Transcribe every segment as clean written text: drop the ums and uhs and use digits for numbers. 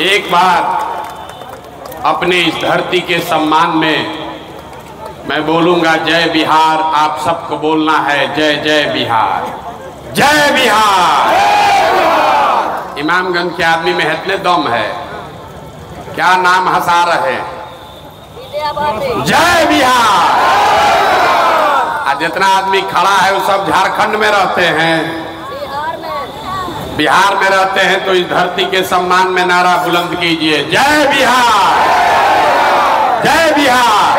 एक बार अपने इस धरती के सम्मान में मैं बोलूंगा जय बिहार। आप सबको बोलना है जय जय बिहार, जय बिहार। इमामगंज के आदमी में इतने दम है, क्या नाम हंसा रहे, जय बिहार। आज जितना आदमी खड़ा है वो सब झारखंड में रहते हैं, बिहार में रहते हैं। तो इस धरती के सम्मान में नारा बुलंद कीजिए, जय बिहार, जय बिहार।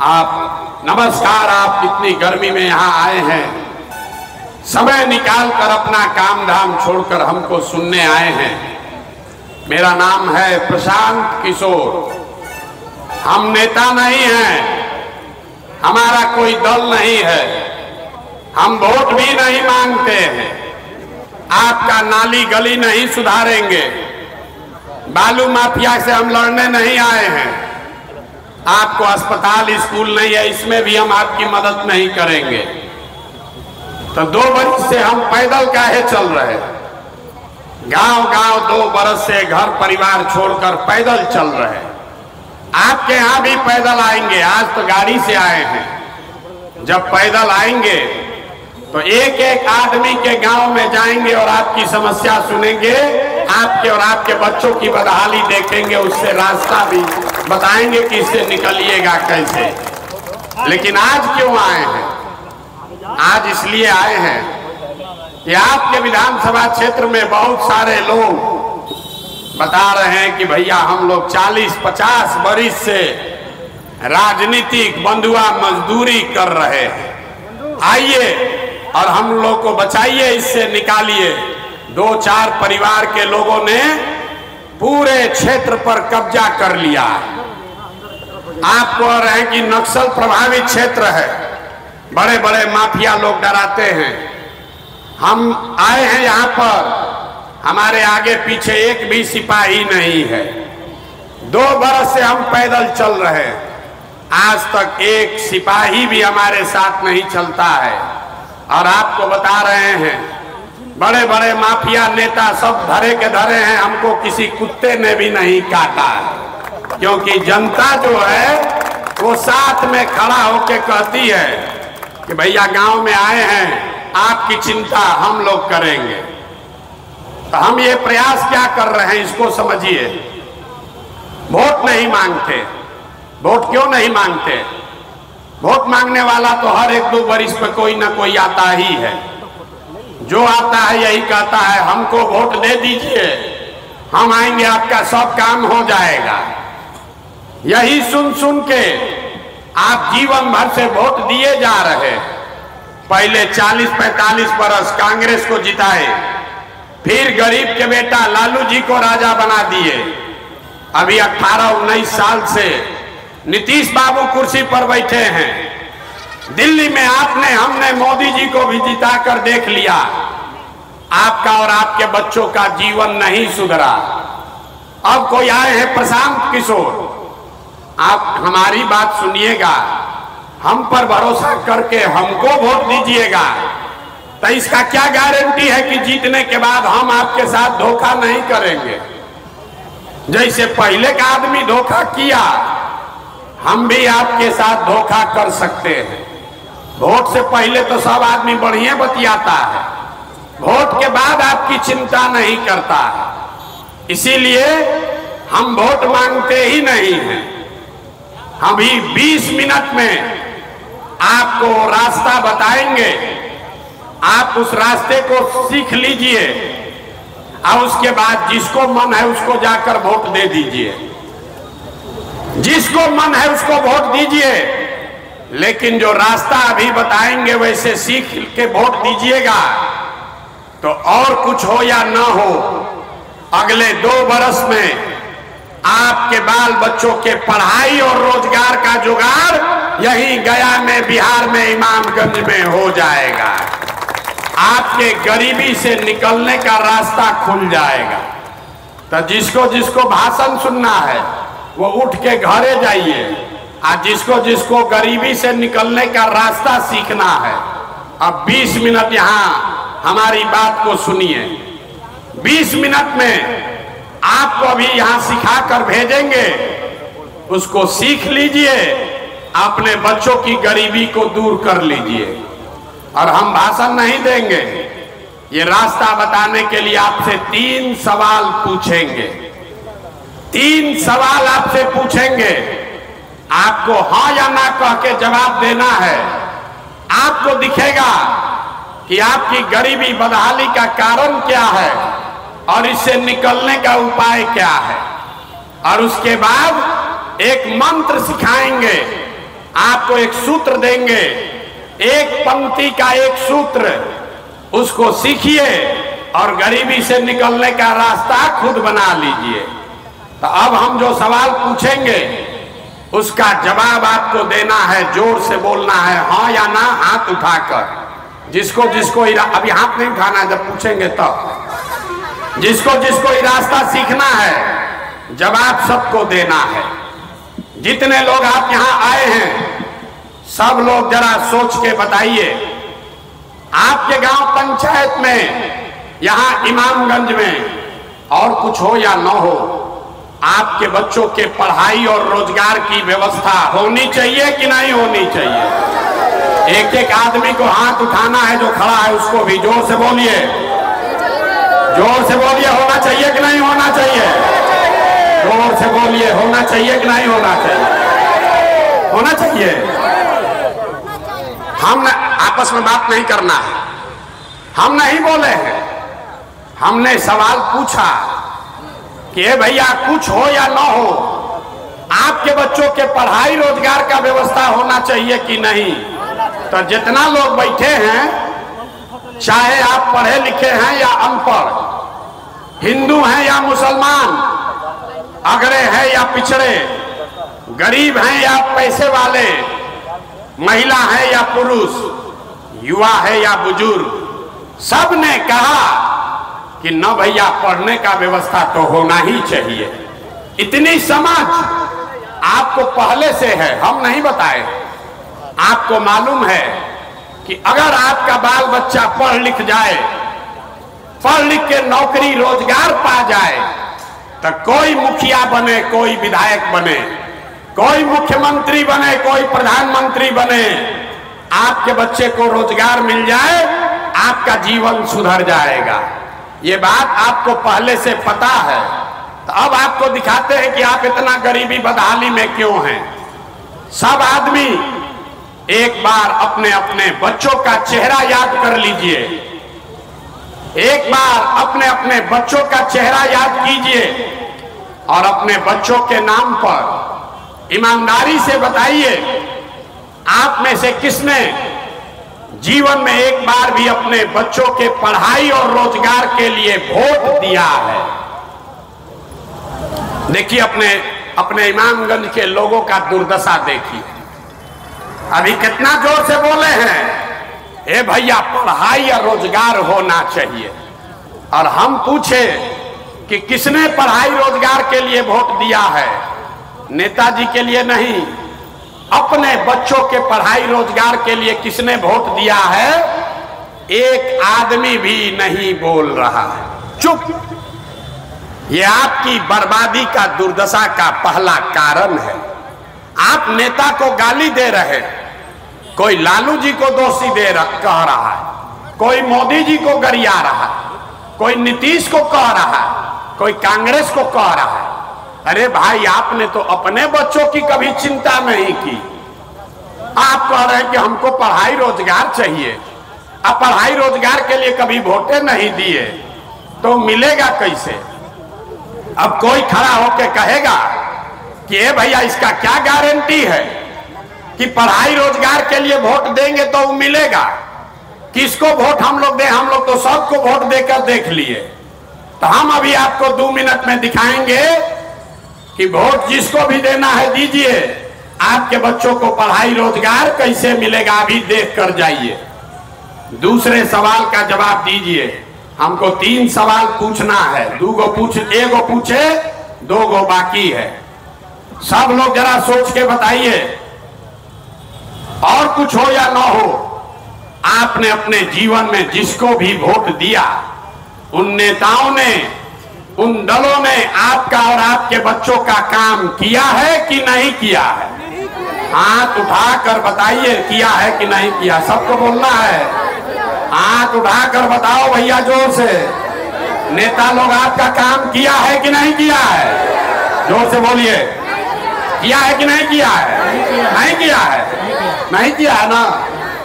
आप नमस्कार, आप इतनी गर्मी में यहाँ आए हैं, समय निकाल कर अपना काम धाम छोड़कर हमको सुनने आए हैं। मेरा नाम है प्रशांत किशोर। हम नेता नहीं हैं, हमारा कोई दल नहीं है, हम वोट भी नहीं मांगते हैं, आपका नाली गली नहीं सुधारेंगे, बालू माफिया से हम लड़ने नहीं आए हैं, आपको अस्पताल स्कूल नहीं है, इसमें भी हम आपकी मदद नहीं करेंगे। तो 2 बरस से हम पैदल काहे चल रहे हैं, गांव गांव 2 बरस से घर परिवार छोड़कर पैदल चल रहे हैं। आपके यहाँ भी पैदल आएंगे, आज तो गाड़ी से आए हैं। जब पैदल आएंगे तो एक एक आदमी के गांव में जाएंगे और आपकी समस्या सुनेंगे, आपके और आपके बच्चों की बदहाली देखेंगे, उससे रास्ता भी बताएंगे कि इससे निकलिएगा कैसे। लेकिन आज क्यों आए हैं? आज इसलिए आए हैं कि आपके विधानसभा क्षेत्र में बहुत सारे लोग बता रहे हैं कि भैया हम लोग 40-50 बरिस से राजनीतिक बंधुआ मजदूरी कर रहे हैं, आइए और हम लोग को बचाइए, इससे निकालिए। 2-4 परिवार के लोगों ने पूरे क्षेत्र पर कब्जा कर लिया। आप कह रहे हैं कि नक्सल प्रभावित क्षेत्र है, बड़े बड़े माफिया लोग डराते हैं। हम आए हैं यहाँ पर, हमारे आगे पीछे एक भी सिपाही नहीं है। 2 बरस से हम पैदल चल रहे हैं, आज तक एक सिपाही भी हमारे साथ नहीं चलता है। और आपको बता रहे हैं बड़े बड़े माफिया नेता सब धरे के धरे हैं, हमको किसी कुत्ते ने भी नहीं काटा है, क्योंकि जनता जो है वो साथ में खड़ा होकर कहती है कि भैया गांव में आए हैं, आपकी चिंता हम लोग करेंगे। तो हम ये प्रयास क्या कर रहे हैं इसको समझिए। वोट नहीं मांगते, वोट क्यों नहीं मांगते? वोट मांगने वाला तो हर 1-2 बरिस पे कोई ना कोई आता ही है। जो आता है यही कहता है हमको वोट दे दीजिए, हम आएंगे, आपका सब काम हो जाएगा। यही सुन सुन के आप जीवन भर से वोट दिए जा रहे। पहले 40-45 बरस कांग्रेस को जिताए, फिर गरीब के बेटा लालू जी को राजा बना दिए। अभी 18-19 साल से नीतीश बाबू कुर्सी पर बैठे हैं। दिल्ली में हमने मोदी जी को भी जिताकर देख लिया, आपका और आपके बच्चों का जीवन नहीं सुधरा। अब कोई आए हैं प्रशांत किशोर, आप हमारी बात सुनिएगा, हम पर भरोसा करके हमको वोट दीजिएगा। तो इसका क्या गारंटी है कि जीतने के बाद हम आपके साथ धोखा नहीं करेंगे? जैसे पहले का आदमी धोखा किया, हम भी आपके साथ धोखा कर सकते हैं। वोट से पहले तो सब आदमी बढ़िया बतियाता है, वोट के बाद आपकी चिंता नहीं करता है। इसीलिए हम वोट मांगते ही नहीं हैं। हम भी 20 मिनट में आपको रास्ता बताएंगे, आप उस रास्ते को सीख लीजिए और उसके बाद जिसको मन है उसको जाकर वोट दे दीजिए, जिसको मन है उसको वोट दीजिए। लेकिन जो रास्ता अभी बताएंगे वैसे सीख के वोट दीजिएगा, तो और कुछ हो या ना हो, अगले 2 बरस में आपके बाल बच्चों के पढ़ाई और रोजगार का जुगाड़ यही गया में, बिहार में, इमामगंज में हो जाएगा। आपके गरीबी से निकलने का रास्ता खुल जाएगा। तो जिसको जिसको भाषण सुनना है वो उठ के घरे जाइए, आज जिसको जिसको गरीबी से निकलने का रास्ता सीखना है, अब 20 मिनट यहाँ हमारी बात को सुनिए। 20 मिनट में आपको अभी यहां सिखा कर भेजेंगे, उसको सीख लीजिए, अपने बच्चों की गरीबी को दूर कर लीजिए। और हम भाषण नहीं देंगे, ये रास्ता बताने के लिए आपसे 3 सवाल पूछेंगे। 3 सवाल आपसे पूछेंगे, आपको हाँ या ना कह के जवाब देना है। आपको दिखेगा कि आपकी गरीबी बदहाली का कारण क्या है और इससे निकलने का उपाय क्या है। और उसके बाद एक मंत्र सिखाएंगे, आपको एक सूत्र देंगे, एक पंक्ति का एक सूत्र, उसको सीखिए और गरीबी से निकलने का रास्ता खुद बना लीजिए। तो अब हम जो सवाल पूछेंगे उसका जवाब आपको देना है, जोर से बोलना है, हाँ या ना, हाथ उठाकर। जिसको जिसको अभी हाथ नहीं उठाना है, जब पूछेंगे तब। जिसको जिसको ये रास्ता सीखना है, जवाब सबको देना है। जितने लोग आप यहाँ आए हैं, सब लोग जरा सोच के बताइए, आपके गांव पंचायत में, यहाँ इमामगंज में, और कुछ हो या न हो, आपके बच्चों के पढ़ाई और रोजगार की व्यवस्था होनी चाहिए कि नहीं होनी चाहिए? एक एक आदमी को हाथ उठाना है, जो खड़ा है उसको भी। जोर से बोलिए, जोर से बोलिए, होना चाहिए कि नहीं होना चाहिए? जोर से बोलिए, होना चाहिए कि नहीं होना चाहिए? होना चाहिए। हम आपस में बात नहीं करना है, हम नहीं बोले हैं, हमने सवाल पूछा कि भैया कुछ हो या ना हो, आपके बच्चों के पढ़ाई रोजगार का व्यवस्था होना चाहिए कि नहीं? तो जितना लोग बैठे हैं, चाहे आप पढ़े लिखे हैं या अनपढ़, हिंदू हैं या मुसलमान, अगड़े हैं या पिछड़े, गरीब हैं या पैसे वाले, महिला है या पुरुष, युवा है या बुजुर्ग, सब ने कहा कि न भैया पढ़ने का व्यवस्था तो होना ही चाहिए। इतनी समझ आपको पहले से है, हम नहीं बताए। आपको मालूम है कि अगर आपका बाल बच्चा पढ़ लिख जाए, पढ़ लिख के नौकरी रोजगार पा जाए, तो कोई मुखिया बने, कोई विधायक बने, कोई मुख्यमंत्री बने, कोई प्रधानमंत्री बने, आपके बच्चे को रोजगार मिल जाए, आपका जीवन सुधर जाएगा। ये बात आपको पहले से पता है। तो अब आपको दिखाते हैं कि आप इतना गरीबी बदहाली में क्यों हैं। सब आदमी एक बार अपने अपने बच्चों का चेहरा याद कर लीजिए, एक बार अपने अपने बच्चों का चेहरा याद कीजिए और अपने बच्चों के नाम पर ईमानदारी से बताइए, आप में से किसने जीवन में एक बार भी अपने बच्चों के पढ़ाई और रोजगार के लिए वोट दिया है? देखिए, अपने इमामगंज के लोगों का दुर्दशा देखिए। अभी कितना जोर से बोले हैं, ए भैया पढ़ाई या रोजगार होना चाहिए। और हम पूछे कि किसने पढ़ाई रोजगार के लिए वोट दिया है? नेताजी के लिए नहीं, अपने बच्चों के पढ़ाई रोजगार के लिए किसने वोट दिया है? एक आदमी भी नहीं बोल रहा है, चुप। ये आपकी बर्बादी का, दुर्दशा का पहला कारण है। आप नेता को गाली दे रहे हैं, कोई लालू जी को दोषी कह रहा है, कोई मोदी जी को गरिया रहा है, कोई नीतीश को कह रहा है, कोई कांग्रेस को कह रहा है। अरे भाई, आपने तो अपने बच्चों की कभी चिंता नहीं की। आप कह रहे हैं कि हमको पढ़ाई रोजगार चाहिए। अब पढ़ाई रोजगार के लिए कभी वोटे नहीं दिए तो मिलेगा कैसे? अब कोई खड़ा होकर कहेगा कि ए भैया, इसका क्या गारंटी है कि पढ़ाई रोजगार के लिए वोट देंगे तो मिलेगा? किसको वोट हम लोग दें? हम लोग तो सबको वोट देकर देख लिए। तो हम अभी आपको 2 मिनट में दिखाएंगे कि वोट जिसको भी देना है दीजिए, आपके बच्चों को पढ़ाई रोजगार कैसे मिलेगा, अभी देख कर जाइए। दूसरे सवाल का जवाब दीजिए। हमको 3 सवाल पूछना है, 2 गो एगो पूछे, 2 गो बाकी है। सब लोग जरा सोच के बताइए, और कुछ हो या ना हो, आपने अपने जीवन में जिसको भी वोट दिया, उन नेताओं ने, उन दलों ने आपका और आपके बच्चों का काम किया है कि नहीं किया है? हाथ उठाकर बताइए, किया है कि नहीं किया? सबको बोलना है, हाथ उठाकर बताओ भैया जोर से। नेता लोग आपका काम किया है कि नहीं किया है? जोर से बोलिए, किया है कि नहीं किया है? नहीं किया है, नहीं किया है ना?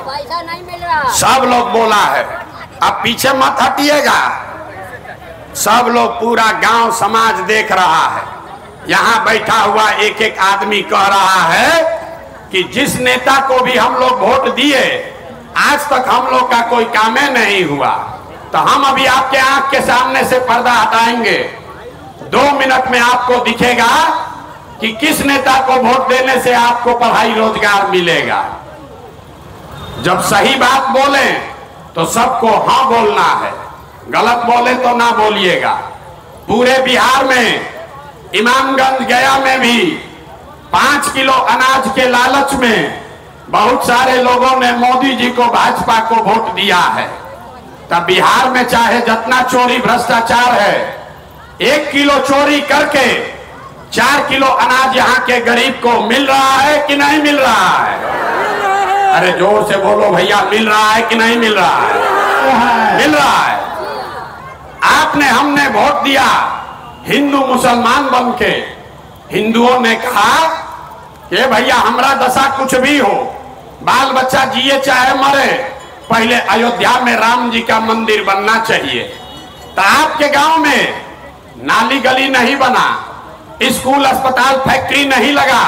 पैसा नहीं मिल रहा। सब लोग बोला है, अब पीछे मत हटिएगा। सब लोग, पूरा गांव समाज देख रहा है। यहाँ बैठा हुआ एक एक आदमी कह रहा है कि जिस नेता को भी हम लोग वोट दिए, आज तक हम लोग का कोई काम नहीं हुआ। तो हम अभी आपके आंख के सामने से पर्दा हटाएंगे। 2 मिनट में आपको दिखेगा कि किस नेता को वोट देने से आपको पढ़ाई रोजगार मिलेगा। जब सही बात बोले तो सबको हाँ बोलना है, गलत बोले तो ना बोलिएगा। पूरे बिहार में, इमामगंज गया में भी 5 किलो अनाज के लालच में बहुत सारे लोगों ने मोदी जी को, भाजपा को वोट दिया है। तब बिहार में चाहे जितना चोरी भ्रष्टाचार है, 1 किलो चोरी करके 4 किलो अनाज यहाँ के गरीब को मिल रहा है कि नहीं मिल रहा है? अरे जोर से बोलो भैया, मिल रहा है कि नहीं मिल रहा है? मिल रहा है। आपने, हमने वोट दिया हिंदू मुसलमान बन के। हिंदुओं ने कहा कि भैया हमारा दशा कुछ भी हो, बाल बच्चा जिए चाहे मरे, पहले अयोध्या में राम जी का मंदिर बनना चाहिए। तो आपके गांव में नाली गली नहीं बना, स्कूल अस्पताल फैक्ट्री नहीं लगा,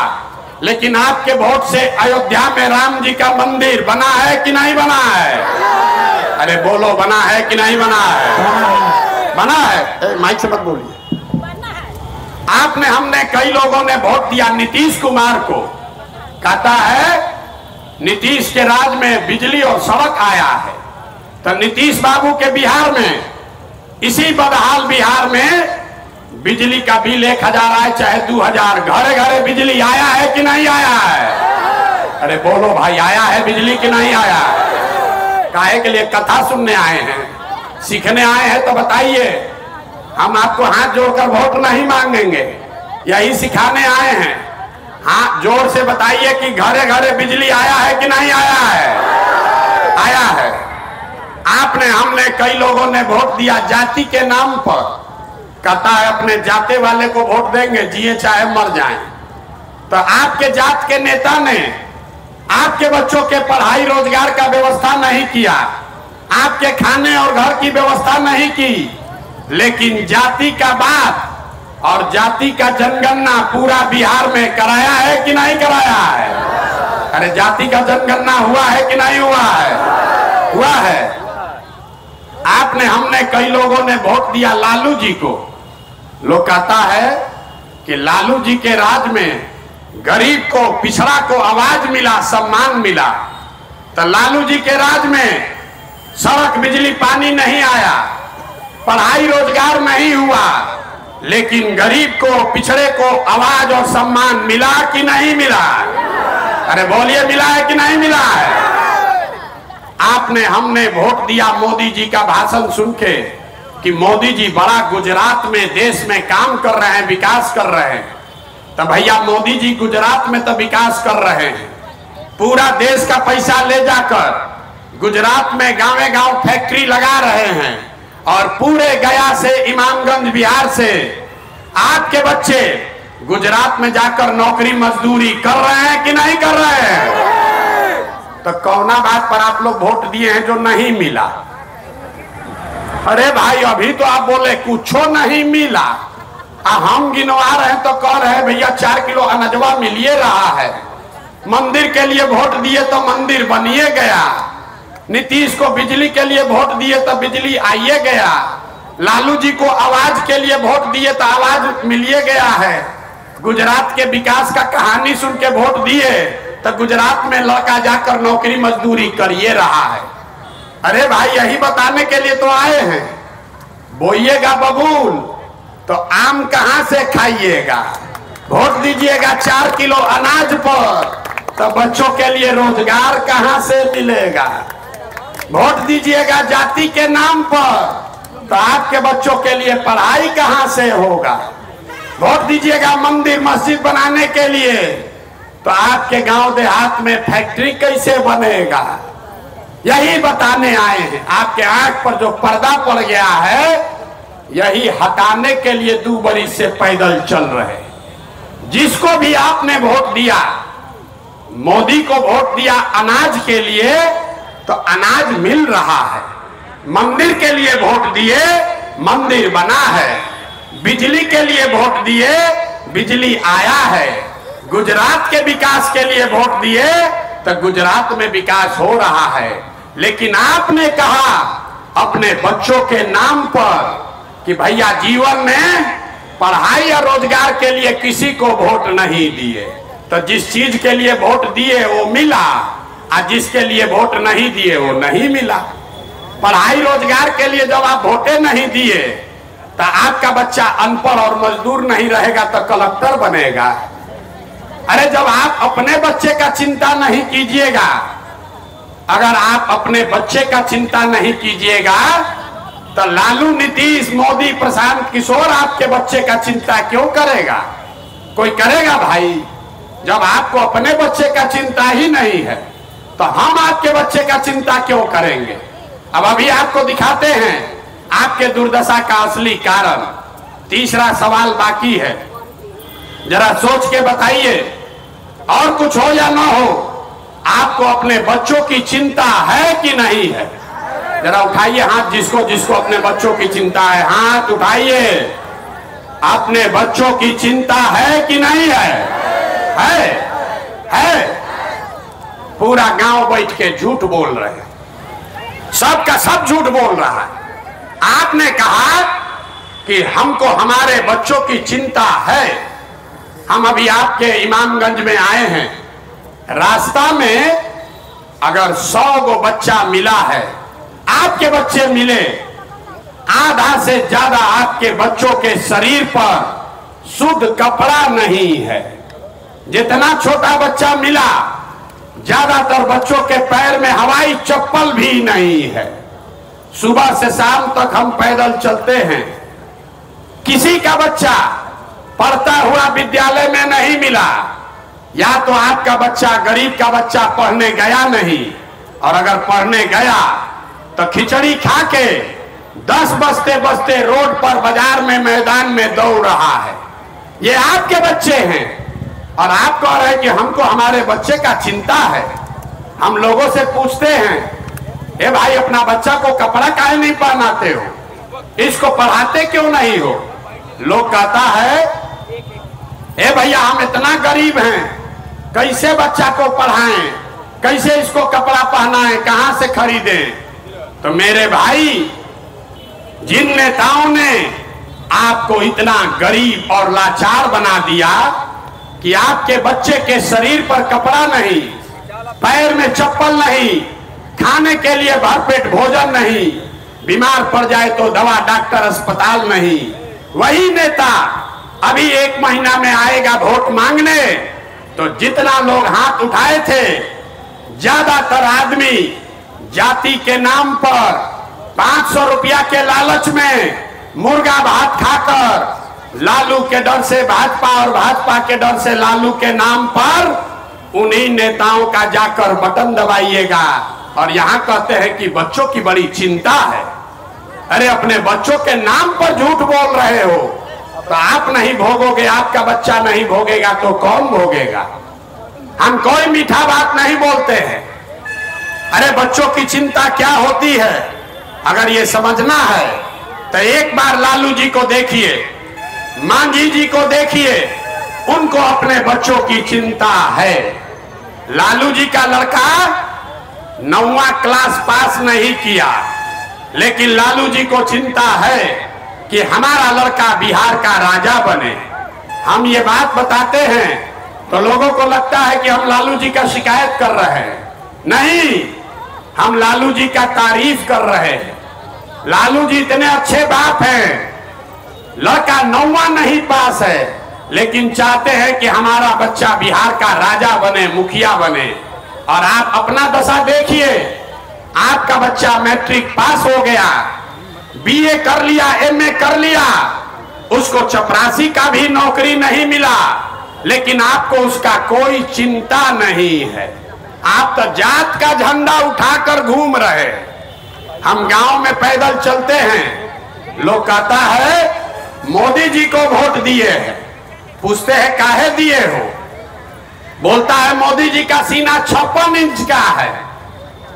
लेकिन आपके वोट से अयोध्या में राम जी का मंदिर बना है कि नहीं बना है? अरे बोलो, बना है कि नहीं बना है? बना है। माइक से मत बोलिए। आपने, हमने, कई लोगों ने वोट दिया नीतीश कुमार को। कहता है नीतीश के राज में बिजली और सड़क आया है। तो नीतीश बाबू के बिहार में, इसी बदहाल बिहार में बिजली का बिल 1000 आए चाहे 2000, घरे घरे बिजली आया है कि नहीं आया है? अरे बोलो भाई, आया है बिजली कि नहीं आया है? काहे के लिए? कथा सुनने आए हैं, सीखने आए हैं? तो बताइए, हम आपको हाथ जोड़कर वोट नहीं मांगेंगे, यही सिखाने आए हैं। हाँ, जोर से बताइए कि घरे घरे बिजली आया है कि नहीं आया है? आया है। आपने, हमने, कई लोगों ने वोट दिया जाति के नाम पर। कहता है अपने जाते वाले को वोट देंगे, जिए चाहे मर जाएं। तो आपके जात के नेता ने आपके बच्चों के पढ़ाई रोजगार का व्यवस्था नहीं किया, आपके खाने और घर की व्यवस्था नहीं की, लेकिन जाति का बात और जाति का जनगणना पूरा बिहार में कराया है कि नहीं कराया है? अरे जाति का जनगणना हुआ है कि नहीं हुआ है? हुआ है। आपने, हमने, कई लोगों ने वोट दिया लालू जी को। लोग कहता है कि लालू जी के राज में गरीब को, पिछड़ा को आवाज मिला, सम्मान मिला। तो लालू जी के राज में सड़क, बिजली, पानी नहीं आया, पढ़ाई रोजगार नहीं हुआ, लेकिन गरीब को, पिछड़े को आवाज और सम्मान मिला कि नहीं मिला? अरे बोलिए, मिला है कि नहीं मिला है? आपने, हमने वोट दिया मोदी जी का भाषण सुन के कि मोदी जी बड़ा गुजरात में, देश में काम कर रहे हैं, विकास कर रहे हैं। तो भैया मोदी जी गुजरात में तो विकास कर रहे हैं, पूरा देश का पैसा ले जाकर गुजरात में गांवे गांव फैक्ट्री लगा रहे हैं, और पूरे गया से, इमामगंज बिहार से आपके बच्चे गुजरात में जाकर नौकरी मजदूरी कर रहे हैं कि नहीं कर रहे हैं? तो कौना बात पर आप लोग वोट दिए हैं जो नहीं मिला? अरे भाई, अभी तो आप बोले कुछो नहीं मिला, हम गिनवा रहे हैं तो कह रहे हैं भैया 4 किलो अनजवा मिलिए रहा है। मंदिर के लिए वोट दिए तो मंदिर बनिए गया, नीतीश को बिजली के लिए वोट दिए तो बिजली आइए गया, लालू जी को आवाज के लिए वोट दिए तो आवाज मिलिए गया है। गुजरात के विकास का कहानी सुन के वोट दिए तो गुजरात में लड़का जाकर नौकरी मजदूरी करिए रहा है। अरे भाई, यही बताने के लिए तो आए हैं। बोइएगा बबूल तो आम कहां से खाइएगा? वोट दीजिएगा 4 किलो अनाज पर तो बच्चों के लिए रोजगार कहां से मिलेगा? वोट दीजिएगा जाति के नाम पर तो आपके बच्चों के लिए पढ़ाई कहां से होगा? वोट दीजिएगा मंदिर मस्जिद बनाने के लिए, तो आपके गांव देहात में फैक्ट्री कैसे बनेगा? यही बताने आए हैं। आपके आंख पर जो पर्दा पड़ गया है, यही हटाने के लिए 2 बरस से पैदल चल रहे। जिसको भी आपने वोट दिया, मोदी को वोट दिया अनाज के लिए, तो अनाज मिल रहा है। मंदिर के लिए वोट दिए, मंदिर बना है। बिजली के लिए वोट दिए, बिजली आया है। गुजरात के विकास के लिए वोट दिए, तो गुजरात में विकास हो रहा है। लेकिन आपने कहा अपने बच्चों के नाम पर कि भैया जीवन में पढ़ाई और रोजगार के लिए किसी को वोट नहीं दिए, तो जिस चीज के लिए वोट दिए वो मिला, और जिसके लिए वोट नहीं दिए वो नहीं मिला। पढ़ाई रोजगार के लिए जब आप वोटे नहीं दिए, तो आपका बच्चा अनपढ़ और मजदूर नहीं रहेगा तो कलेक्टर बनेगा। अरे जब आप अपने बच्चे का चिंता नहीं कीजिएगा, अगर आप अपने बच्चे का चिंता नहीं कीजिएगा, तो लालू, नीतीश, मोदी, प्रशांत किशोर आपके बच्चे का चिंता क्यों करेगा? कोई करेगा भाई? जब आपको अपने बच्चे का चिंता ही नहीं है, तो हम आपके बच्चे का चिंता क्यों करेंगे? अब अभी आपको दिखाते हैं आपके दुर्दशा का असली कारण। तीसरा सवाल बाकी है, जरा सोच के बताइए। और कुछ हो या ना हो, आपको अपने बच्चों की चिंता है कि नहीं है? जरा उठाइए हाथ, जिसको जिसको अपने बच्चों की चिंता है, हाथ उठाइए। अपने बच्चों की चिंता है कि नहीं है? है। पूरा गांव बैठ के झूठ बोल रहे हैं, सबका सब झूठ बोल रहा है। आपने कहा कि हमको हमारे बच्चों की चिंता है। हम अभी आपके इमामगंज में आए हैं, रास्ता में अगर 100 गो बच्चा मिला है, आपके बच्चे मिले, आधा से ज्यादा आपके बच्चों के शरीर पर शुद्ध कपड़ा नहीं है। जितना छोटा बच्चा मिला, ज्यादातर बच्चों के पैर में हवाई चप्पल भी नहीं है। सुबह से शाम तक हम पैदल चलते हैं। किसी का बच्चा पढ़ता हुआ विद्यालय में नहीं मिला। या तो आपका बच्चा, गरीब का बच्चा पढ़ने गया नहीं, और अगर पढ़ने गया तो खिचड़ी खा के 10 बजते बजते रोड पर, बाजार में, मैदान में दौड़ रहा है। ये आपके बच्चे हैं, और आप कह रहे हैं कि हमको हमारे बच्चे का चिंता है। हम लोगों से पूछते हैं, ए भाई अपना बच्चा को कपड़ा काहे नहीं पहनाते हो, इसको पढ़ाते क्यों नहीं हो? लोग कहता है, ए भैया हम इतना गरीब हैं, कैसे बच्चा को पढ़ाएं, कैसे इसको कपड़ा पहनाएं, कहां से खरीदें? तो मेरे भाई, जिन नेताओं ने आपको इतना गरीब और लाचार बना दिया कि आपके बच्चे के शरीर पर कपड़ा नहीं, पैर में चप्पल नहीं, खाने के लिए भरपेट भोजन नहीं, बीमार पड़ जाए तो दवा डॉक्टर अस्पताल नहीं, वही नेता अभी 1 महीना में आएगा वोट मांगने। तो जितना लोग हाथ उठाए थे, ज्यादातर आदमी जाति के नाम पर 500 रुपया के लालच में मुर्गा भात खाकर, लालू के डर से भाजपा और भाजपा के डर से लालू के नाम पर, उन्हीं नेताओं का जाकर बटन दबाइएगा और यहां कहते हैं कि बच्चों की बड़ी चिंता है। अरे अपने बच्चों के नाम पर झूठ बोल रहे हो, तो आप नहीं भोगोगे, आपका बच्चा नहीं भोगेगा तो कौन भोगेगा? हम कोई मीठा बात नहीं बोलते हैं। अरे बच्चों की चिंता क्या होती है, अगर ये समझना है तो एक बार लालू जी को देखिए, मांझी जी को देखिए, उनको अपने बच्चों की चिंता है। लालू जी का लड़का 9वां क्लास पास नहीं किया, लेकिन लालू जी को चिंता है कि हमारा लड़का बिहार का राजा बने। हम ये बात बताते हैं तो लोगों को लगता है कि हम लालू जी का शिकायत कर रहे हैं। नहीं, हम लालू जी का तारीफ कर रहे हैं। लालू जी इतने अच्छे बाप हैं, लड़का 9वां नहीं पास है, लेकिन चाहते हैं कि हमारा बच्चा बिहार का राजा बने, मुखिया बने। और आप अपना दशा देखिए, आपका बच्चा मैट्रिक पास हो गया, बीए कर लिया, एमए कर लिया, उसको चपरासी का भी नौकरी नहीं मिला, लेकिन आपको उसका कोई चिंता नहीं है। आप तो जात का झंडा उठाकर घूम रहे। हम गांव में पैदल चलते हैं, लोग कहता है मोदी जी को वोट दिए हैं, पूछते हैं काहे दिए हो, बोलता है मोदी जी का सीना 56 इंच का है,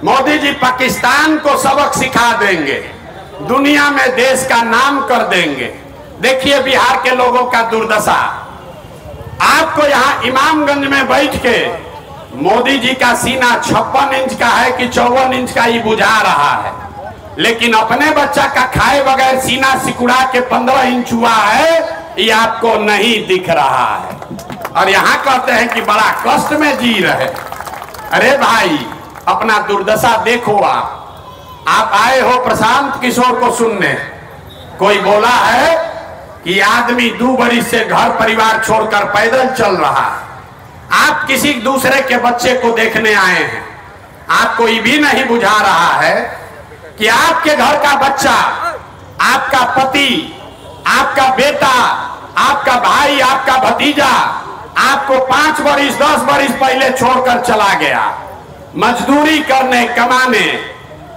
मोदी जी पाकिस्तान को सबक सिखा देंगे, दुनिया में देश का नाम कर देंगे। देखिए बिहार के लोगों का दुर्दशा। आपको यहाँ इमामगंज में बैठ के मोदी जी का सीना 56 इंच का है कि 54 इंच का ही बुझा रहा है, लेकिन अपने बच्चा का खाए बगैर सीना सिकुड़ा के 15 इंच हुआ है, ये आपको नहीं दिख रहा है। और यहाँ कहते हैं कि बड़ा कष्ट में जी रहे। अरे भाई, अपना दुर्दशा देखो। आप आए हो प्रशांत किशोर को सुनने, कोई बोला है कि आदमी 2 बरिस से घर परिवार छोड़कर पैदल चल रहा है। आप किसी दूसरे के बच्चे को देखने आए हैं, आपको ये भी नहीं बुझा रहा है कि आपके घर का बच्चा, आपका पति, आपका बेटा, आपका भाई, आपका भतीजा आपको 5 बरिस 10 बरिस पहले छोड़कर चला गया मजदूरी करने, कमाने।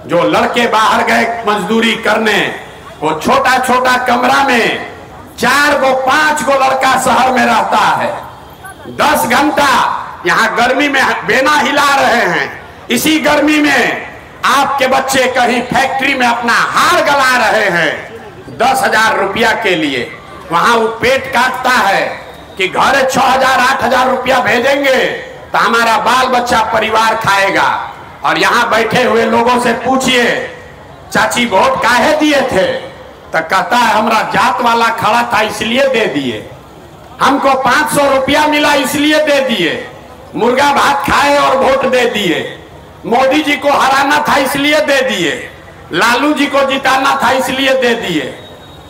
जो लड़के बाहर गए मजदूरी करने, वो छोटा छोटा कमरा में 4 गो 5 गो लड़का शहर में रहता है। 10 घंटा यहाँ गर्मी में बेना हिला रहे हैं। इसी गर्मी में आपके बच्चे कहीं फैक्ट्री में अपना हार गला रहे हैं 10,000 रुपया के लिए। वहां वो पेट काटता है कि घर 6,000 8,000 रुपया भेजेंगे तो हमारा बाल बच्चा परिवार खाएगा। और यहाँ बैठे हुए लोगों से पूछिए, चाची वोट काहे दिए थे, तो कहता है हमरा जात वाला खड़ा था इसलिए दे दिए, हमको 500 रुपया मिला इसलिए दे दिए, मुर्गा भात खाए और वोट दे दिए, मोदी जी को हराना था इसलिए दे दिए, लालू जी को जिताना था इसलिए दे दिए।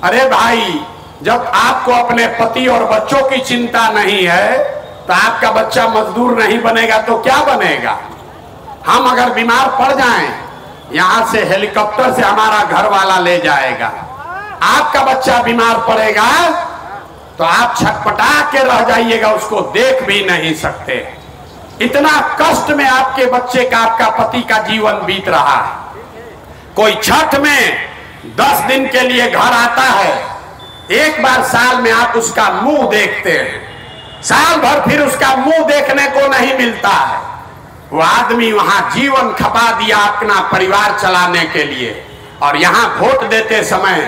अरे भाई, जब आपको अपने पति और बच्चों की चिंता नहीं है तो आपका बच्चा मजदूर नहीं बनेगा तो क्या बनेगा। हम अगर बीमार पड़ जाएं, यहां से हेलीकॉप्टर से हमारा घर वाला ले जाएगा। आपका बच्चा बीमार पड़ेगा तो आप छटपटा के रह जाइएगा, उसको देख भी नहीं सकते। इतना कष्ट में आपके बच्चे का, आपका पति का जीवन बीत रहा है। कोई छठ में 10 दिन के लिए घर आता है, एक बार साल में आप उसका मुंह देखते हैं, साल भर फिर उसका मुंह देखने को नहीं मिलता है। वो आदमी वहां जीवन खपा दिया अपना परिवार चलाने के लिए, और यहाँ वोट देते समय,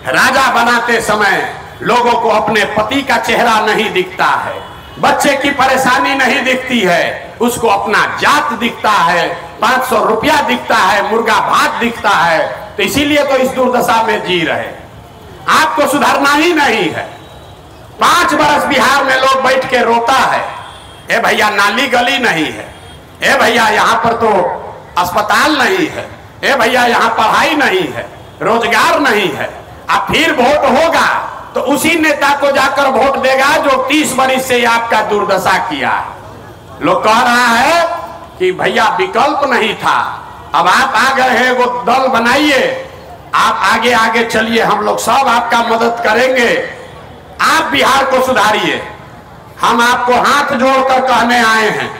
राजा बनाते समय लोगों को अपने पति का चेहरा नहीं दिखता है, बच्चे की परेशानी नहीं दिखती है, उसको अपना जात दिखता है, 500 रुपया दिखता है, मुर्गा भात दिखता है। तो इसीलिए तो इस दुर्दशा में जी रहे। आपको सुधरना ही नहीं है। 5 बरस बिहार में लोग बैठ के रोता है, ए भैया नाली गली नहीं है, ए भैया यहाँ पर तो अस्पताल नहीं है, ए भैया यहाँ पढ़ाई नहीं है, रोजगार नहीं है। अब फिर वोट होगा तो उसी नेता को जाकर वोट देगा जो 30 बरिस से आपका दुर्दशा किया। लोग कह रहा है कि भैया विकल्प नहीं था, अब आप आ गए हैं, वो दल बनाइए, आप आगे आगे चलिए, हम लोग सब आपका मदद करेंगे, आप बिहार को सुधारिए। हम आपको हाथ जोड़कर कहने आए हैं,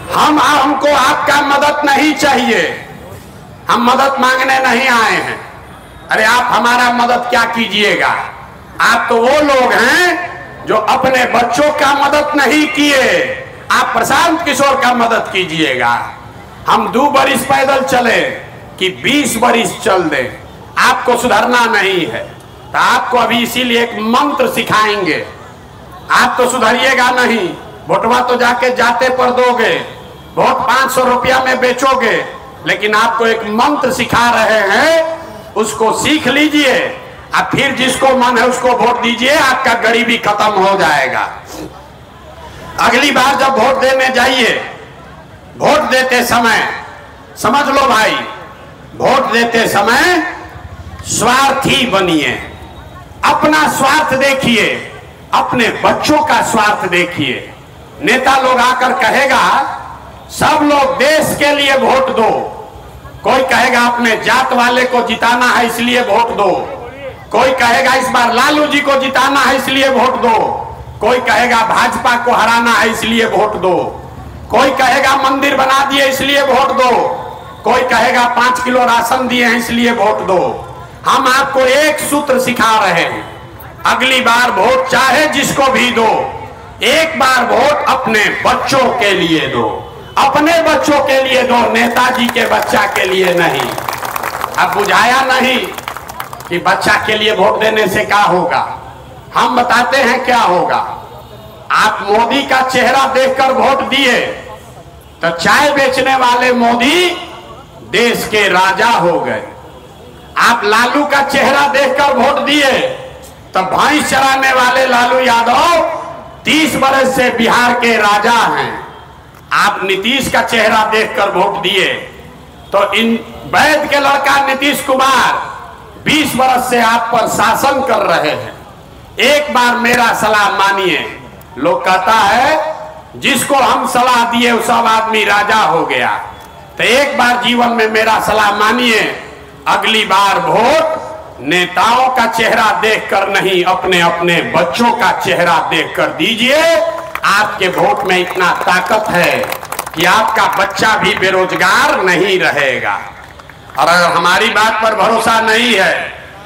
हमको आपका मदद नहीं चाहिए, हम मदद मांगने नहीं आए हैं। अरे आप हमारा मदद क्या कीजिएगा, आप तो वो लोग हैं जो अपने बच्चों का मदद नहीं किए, आप प्रशांत किशोर का मदद कीजिएगा। हम 2 बरिस पैदल चले कि 20 बरिस चल दे, आपको सुधरना नहीं है। तो आपको अभी इसीलिए एक मंत्र सिखाएंगे, आप तो सुधरिएगा नहीं, वोटवा तो जाके जाते पर दोगे, वोट 500 रुपया में बेचोगे, लेकिन आपको एक मंत्र सिखा रहे हैं, उसको सीख लीजिए, अब फिर जिसको मन है उसको वोट दीजिए, आपका गरीबी खत्म हो जाएगा। अगली बार जब वोट देने जाइए, वोट देते समय समझ लो भाई, वोट देते समय स्वार्थी बनिए, अपना स्वार्थ देखिए, अपने बच्चों का स्वार्थ देखिए। नेता लोग आकर कहेगा सब लोग देश के लिए वोट दो, कोई कहेगा अपने जात वाले को जिताना है इसलिए वोट दो, कोई कहेगा इस बार लालू जी को जिताना है इसलिए वोट दो, कोई कहेगा भाजपा को हराना है इसलिए वोट दो, कोई कहेगा मंदिर बना दिए इसलिए वोट दो, कोई कहेगा 5 किलो राशन दिए हैं इसलिए वोट दो। हम आपको एक सूत्र सिखा रहे हैं, अगली बार वोट चाहे जिसको भी दो, एक बार वोट अपने बच्चों के लिए दो, अपने बच्चों के लिए दो, नेताजी के बच्चा के लिए नहीं। अब बुझाया नहीं कि बच्चा के लिए वोट देने से क्या होगा, हम बताते हैं क्या होगा। आप मोदी का चेहरा देखकर वोट दिए तो चाय बेचने वाले मोदी देश के राजा हो गए। आप लालू का चेहरा देखकर वोट दिए तो भैंस चराने वाले लालू यादव 30 वर्ष से बिहार के राजा हैं। आप नीतीश का चेहरा देखकर वोट दिए तो इन वैद के लड़का नीतीश कुमार 20 वर्ष से आप पर शासन कर रहे हैं। एक बार मेरा सलाह मानिए, लोग कहता है जिसको हम सलाह दिए वो सब आदमी राजा हो गया, तो एक बार जीवन में मेरा सलाह मानिए, अगली बार वोट नेताओं का चेहरा देखकर नहीं, अपने अपने बच्चों का चेहरा देखकर दीजिए। आपके वोट में इतना ताकत है कि आपका बच्चा भी बेरोजगार नहीं रहेगा। और अगर हमारी बात पर भरोसा नहीं है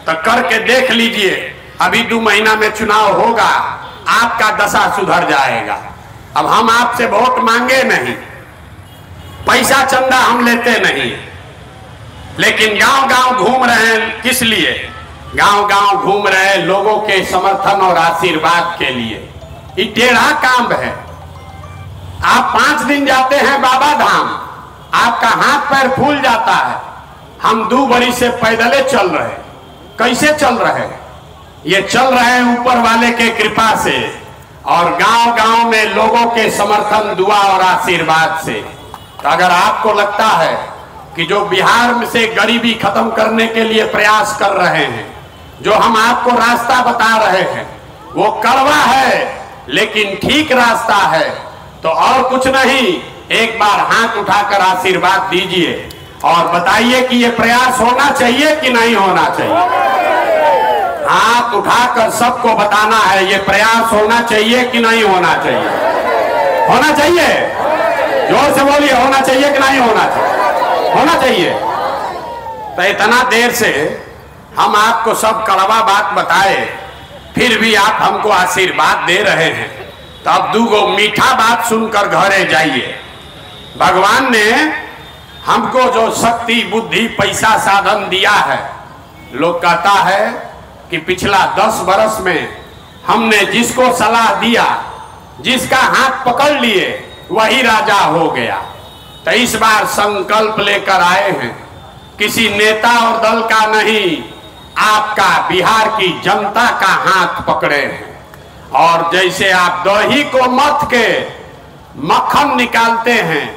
तो करके देख लीजिए, अभी 2 महीना में चुनाव होगा, आपका दशा सुधर जाएगा। अब हम आपसे वोट मांगे नहीं, पैसा चंदा हम लेते नहीं, लेकिन गांव गांव घूम रहे हैं। किस लिए गांव गांव घूम रहे हैं? लोगों के समर्थन और आशीर्वाद के लिए। ये टेढ़ा काम है। आप 5 दिन जाते हैं बाबा धाम, आपका हाथ पैर फूल जाता है। हम 2 बरी से पैदले चल रहे, कैसे चल रहे? ये चल रहे हैं ऊपर वाले के कृपा से और गांव गांव में लोगों के समर्थन, दुआ और आशीर्वाद से। तो अगर आपको लगता है कि जो बिहार में से गरीबी खत्म करने के लिए प्रयास कर रहे हैं, जो हम आपको रास्ता बता रहे हैं, वो कड़वा है लेकिन ठीक रास्ता है, तो और कुछ नहीं, एक बार हाथ उठाकर आशीर्वाद दीजिए और बताइए कि ये प्रयास होना चाहिए कि नहीं होना चाहिए। हाथ उठाकर सबको बताना है, ये प्रयास होना चाहिए कि नहीं होना चाहिए। होना चाहिए, जोर से बोलिए, होना चाहिए कि नहीं होना चाहिए? होना चाहिए। तो इतना देर से हम आपको सब कड़वा बात बताए, फिर भी आप हमको आशीर्वाद दे रहे हैं, तो अब 2 मीठा बात सुनकर घरे जाइए। भगवान ने हमको जो शक्ति, बुद्धि, पैसा, साधन दिया है, लोग कहता है कि पिछला 10 वर्ष में हमने जिसको सलाह दिया, जिसका हाथ पकड़ लिए, वही राजा हो गया। तो इस बार संकल्प लेकर आए हैं, किसी नेता और दल का नहीं, आपका, बिहार की जनता का हाथ पकड़े हैं। और जैसे आप दही को मथ के मक्खन निकालते हैं,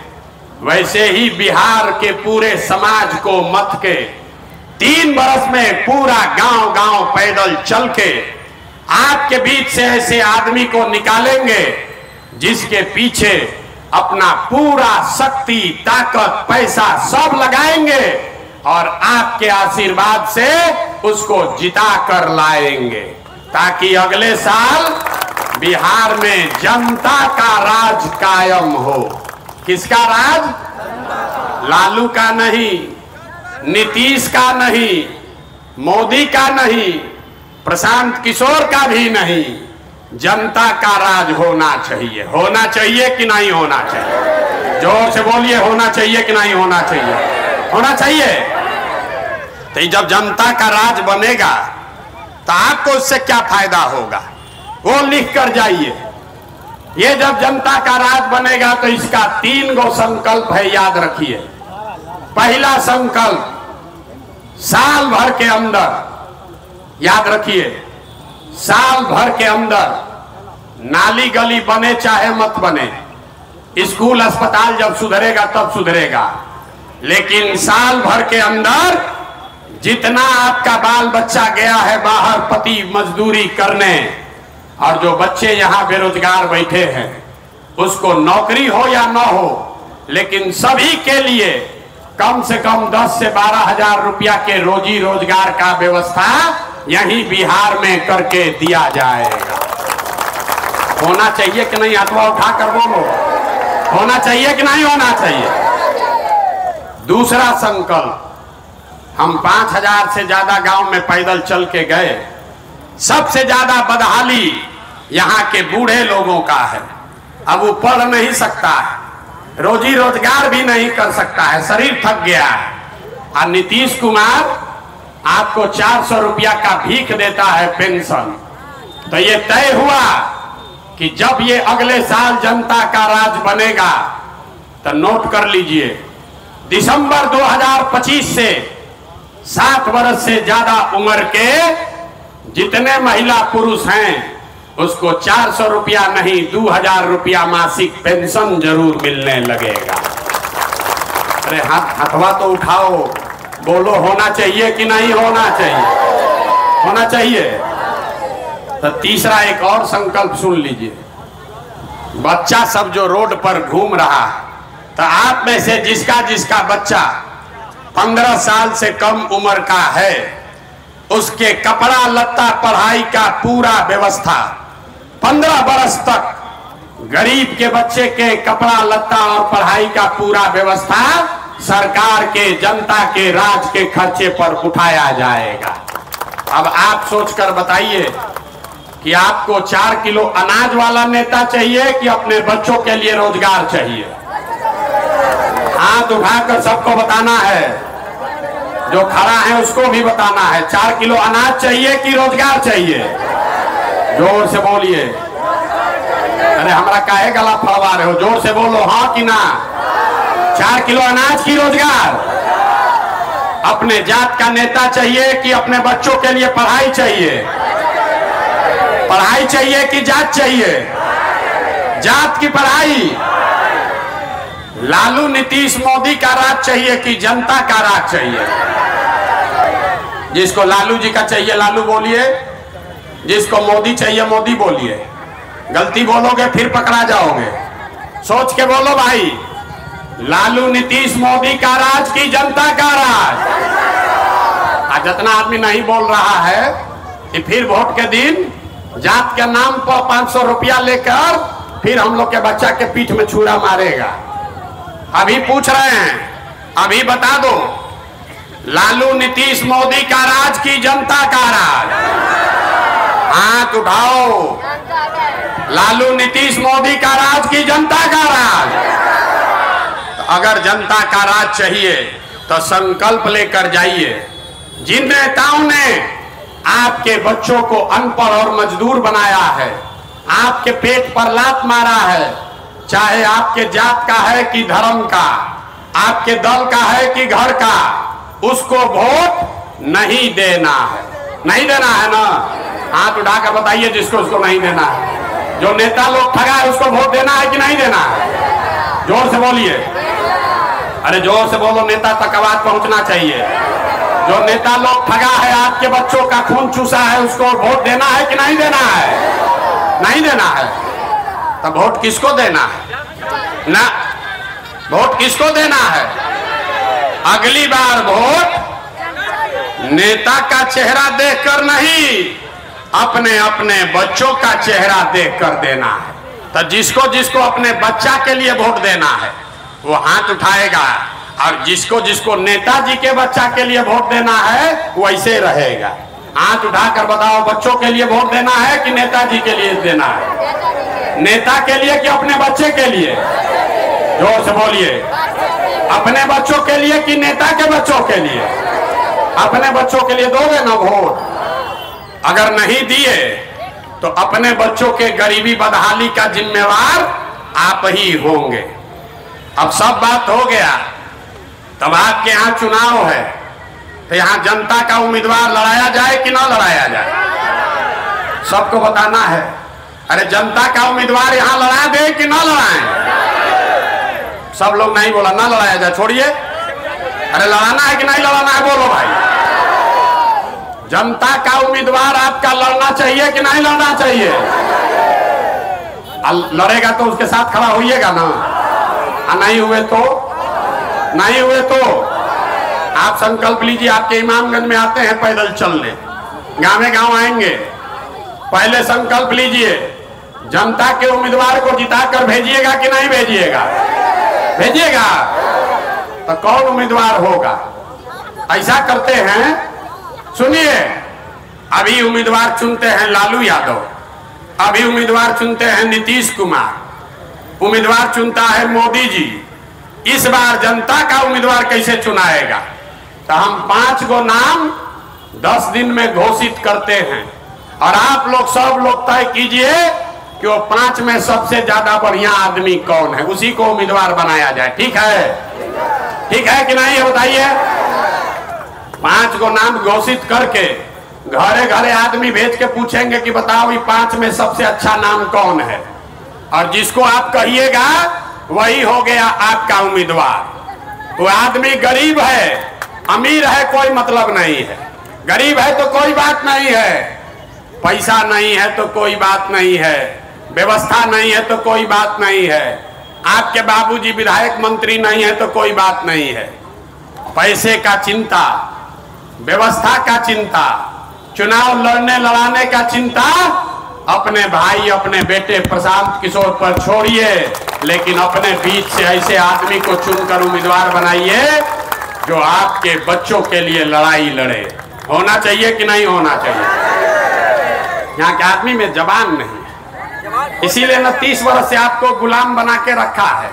वैसे ही बिहार के पूरे समाज को मथ के 3 वर्ष में पूरा गांव गांव पैदल चल के आपके बीच से ऐसे आदमी को निकालेंगे जिसके पीछे अपना पूरा शक्ति, ताकत, पैसा सब लगाएंगे और आपके आशीर्वाद से उसको जिता कर लाएंगे, ताकि अगले साल बिहार में जनता का राज कायम हो। किसका राज? लालू का नहीं, नीतीश का नहीं, मोदी का नहीं, प्रशांत किशोर का भी नहीं, जनता का राज होना चाहिए। होना चाहिए कि नहीं होना चाहिए? जोर से बोलिए, होना चाहिए कि नहीं होना चाहिए? होना चाहिए। तो जब जनता का राज बनेगा तो आपको उससे क्या फायदा होगा, वो लिख कर जाइए। ये जब जनता का राज बनेगा तो इसका 3 संकल्प है, याद रखिए। पहला संकल्प, साल भर के अंदर, याद रखिए, साल भर के अंदर नाली गली बने चाहे मत बने, स्कूल अस्पताल जब सुधरेगा तब सुधरेगा, लेकिन साल भर के अंदर जितना आपका बाल बच्चा गया है बाहर पति मजदूरी करने, और जो बच्चे यहाँ बेरोजगार बैठे हैं, उसको नौकरी हो या न हो, लेकिन सभी के लिए कम से कम 10 से 12 हजार रुपया के रोजी रोजगार का व्यवस्था यहीं बिहार में करके दिया जाएगा। होना चाहिए कि नहीं? हाथवा उठा कर बोलो, होना चाहिए कि नहीं होना चाहिए? दूसरा संकल्प, हम 5000 से ज्यादा गांव में पैदल चल के गए। सबसे ज्यादा बदहाली यहाँ के बूढ़े लोगों का है। अब वो पढ़ नहीं सकता है, रोजी रोजगार भी नहीं कर सकता है, शरीर थक गया है। और नीतीश कुमार आपको 400 रुपया का भीख देता है पेंशन। तो ये तय हुआ कि जब ये अगले साल जनता का राज बनेगा तो नोट कर लीजिए, दिसंबर 2025 से 60 वर्ष से ज्यादा उम्र के जितने महिला पुरुष हैं उसको 400 रुपया नहीं 2000 रुपया मासिक पेंशन जरूर मिलने लगेगा। अरे हथवा तो उठाओ, बोलो होना चाहिए कि नहीं होना चाहिए? होना चाहिए। तो तीसरा एक और संकल्प सुन लीजिए। बच्चा सब जो रोड पर घूम रहा है, तो आप में से जिसका जिसका बच्चा 15 साल से कम उम्र का है, उसके कपड़ा लत्ता पढ़ाई का पूरा व्यवस्था 15 बरस तक गरीब के बच्चे के कपड़ा लत्ता और पढ़ाई का पूरा व्यवस्था सरकार के जनता के राज के खर्चे पर उठाया जाएगा। अब आप सोचकर बताइए कि आपको 4 किलो अनाज वाला नेता चाहिए कि अपने बच्चों के लिए रोजगार चाहिए? हाथ उठाकर सबको बताना है, जो खड़ा है उसको भी बताना है। 4 किलो अनाज चाहिए कि रोजगार चाहिए? जोर से बोलिए। अरे हमारा काहे गला फड़वा रहे हो? जोर से बोलो, हाँ कि ना? 4 किलो अनाज की रोजगार? अपने जात का नेता चाहिए कि अपने बच्चों के लिए पढ़ाई चाहिए? पढ़ाई चाहिए कि जात चाहिए? जात की पढ़ाई। लालू नीतीश मोदी का राज चाहिए कि जनता का राज चाहिए? जिसको लालू जी का चाहिए लालू बोलिए, जिसको मोदी चाहिए मोदी बोलिए। गलती बोलोगे फिर पकड़ा जाओगे। सोच के बोलो भाई, लालू नीतीश मोदी का राज की जनता का राज? आज जितना आदमी नहीं बोल रहा है कि फिर वोट के दिन जात के नाम पर 500 रुपया लेकर फिर हम लोग के बच्चा के पीठ में छुरा मारेगा। अभी पूछ रहे हैं, अभी बता दो, लालू नीतीश मोदी का राज की जनता का राज? हाथ उठाओ। लालू नीतीश मोदी का राज की जनता का राज? तो अगर जनता का राज चाहिए तो संकल्प लेकर जाइए। जिन नेताओं ने आपके बच्चों को अनपढ़ और मजदूर बनाया है, आपके पेट पर लात मारा है, चाहे आपके जात का है कि धर्म का, आपके दल का है कि घर का, उसको वोट नहीं देना है। नहीं देना है ना? हाथ उठाकर बताइए जिसको उसको नहीं देना है। जो नेता लोग ठगा है उसको वोट देना है कि नहीं देना है? जोर से बोलिए। अरे जोर से बोलो, नेता तक आवाज पहुंचना चाहिए। जो नेता लोग ठगा है, आपके बच्चों का खून चूसा है, उसको वोट देना है कि नहीं देना है? नहीं देना है। तब वोट किसको देना है? ना, वोट किसको देना है? अगली बार वोट नेता का चेहरा देखकर नहीं, अपने अपने बच्चों का चेहरा देखकर देना है। तो जिसको जिसको अपने बच्चा के लिए वोट देना है वो हाथ उठाएगा, और जिसको जिसको नेताजी के बच्चा के लिए वोट देना है वो ऐसे रहेगा। हाथ उठाकर बताओ, बच्चों के लिए वोट देना है कि नेताजी के लिए देना है? नेता के लिए कि अपने बच्चे के लिए? जोर से बोलिए। अपने बच्चों के लिए कि नेता के बच्चों के लिए? अपने बच्चों के लिए दोगे ना वोट? अगर नहीं दिए तो अपने बच्चों के गरीबी बदहाली का जिम्मेवार आप ही होंगे। अब सब बात हो गया, तब आपके यहाँ चुनाव है, तो यहाँ जनता का उम्मीदवार लड़ाया जाए कि ना लड़ाया जाए? सबको बताना है। अरे जनता का उम्मीदवार यहाँ लड़ा दे कि ना लड़ाएं? सब लोग नहीं बोला, ना लड़ाया जाए, छोड़िए। अरे लड़ाना है कि नहीं लड़ाना है? बोलो भाई। जनता का उम्मीदवार आपका लड़ना चाहिए कि नहीं लड़ना चाहिए? लड़ेगा तो उसके साथ खड़ा होइएगा ना? नहीं हुए तो? नहीं हुए तो आप संकल्प लीजिए, आपके इमामगंज में आते हैं पैदल चलने, गाँव गाँव आएंगे, पहले संकल्प लीजिए जनता के उम्मीदवार को जिताकर भेजिएगा कि नहीं भेजिएगा? भेजिएगा तो कौन उम्मीदवार होगा? ऐसा करते हैं, सुनिए, अभी उम्मीदवार चुनते हैं लालू यादव, अभी उम्मीदवार चुनते हैं नीतीश कुमार, उम्मीदवार चुनता है मोदी जी। इस बार जनता का उम्मीदवार कैसे चुनाएगा? तो हम 5 गो नाम 10 दिन में घोषित करते हैं और आप लोग सब लोग तय कीजिए कि वो 5 में सबसे ज्यादा बढ़िया आदमी कौन है, उसी को उम्मीदवार बनाया जाए। ठीक है? ठीक है कि नहीं, बताइए। 5 गो नाम घोषित करके घरे घरे आदमी भेज के पूछेंगे कि बताओ ये 5 में सबसे अच्छा नाम कौन है, और जिसको आप कहिएगा वही हो गया आपका उम्मीदवार। वो आदमी गरीब है अमीर है कोई मतलब नहीं है, गरीब है तो कोई बात नहीं है, पैसा नहीं है तो कोई बात नहीं है, व्यवस्था नहीं है तो कोई बात नहीं है, आपके बाबूजी विधायक मंत्री नहीं है तो कोई बात नहीं है। पैसे का चिंता, व्यवस्था का चिंता, चुनाव लड़ने लड़ाने का चिंता अपने भाई अपने बेटे प्रशांत किशोर पर छोड़िए, लेकिन अपने बीच से ऐसे आदमी को चुनकर उम्मीदवार बनाइए जो आपके बच्चों के लिए लड़ाई लड़े। होना चाहिए कि नहीं होना चाहिए? यहाँ के आदमी में जबान नहीं है, इसीलिए न 30 वर्ष से आपको गुलाम बना के रखा है।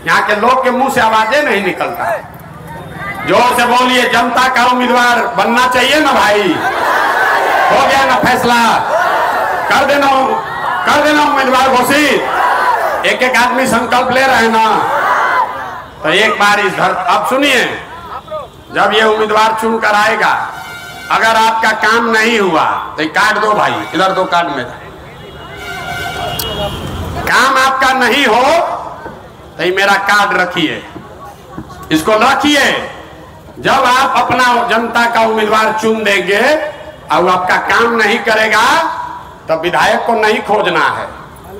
यहाँ के लोग के मुंह से आवाजें नहीं निकलता है। जोर से बोलिए, जनता का उम्मीदवार बनना चाहिए ना भाई। हो गया ना फैसला, कर देना उम्मीदवार घोषित। एक एक आदमी संकल्प ले रहे हैं ना, तो एक बार इस अब सुनिए, जब ये उम्मीदवार चुनकर आएगा, अगर आपका काम नहीं हुआ तो काट दो भाई, इधर दो कार्ड में। काम आपका नहीं हो तो मेरा कार्ड रखिए, इसको रखिए। जब आप अपना जनता का उम्मीदवार चुन देंगे और आपका काम नहीं करेगा तो विधायक को नहीं खोजना है,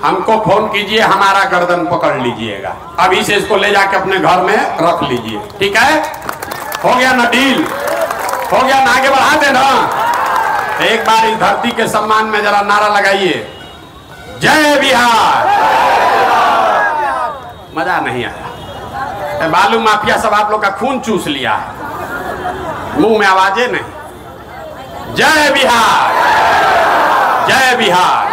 हमको फोन कीजिए, हमारा गर्दन पकड़ लीजिएगा, अभी से इसको ले जाके अपने घर में रख लीजिए। ठीक है? हो गया ना डील? हो गया ना? आगे बढ़ा देना। एक बार इस धरती के सम्मान में जरा नारा लगाइए, जय बिहार। मजा नहीं आया, बालू माफिया सब आप लोग का खून चूस लिया है, मुंह में आवाजें नहीं। जय बिहार, जय बिहार,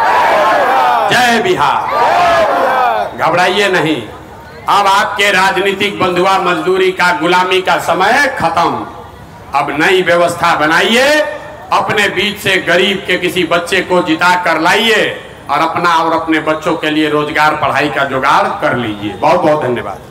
जय बिहार। घबराइए नहीं, अब आपके राजनीतिक बंधुआ मजदूरी का गुलामी का समय खत्म। अब नई व्यवस्था बनाइए, अपने बीच से गरीब के किसी बच्चे को जिता कर लाइए और अपना और अपने बच्चों के लिए रोजगार पढ़ाई का जुगाड़ कर लीजिए। बहुत बहुत धन्यवाद।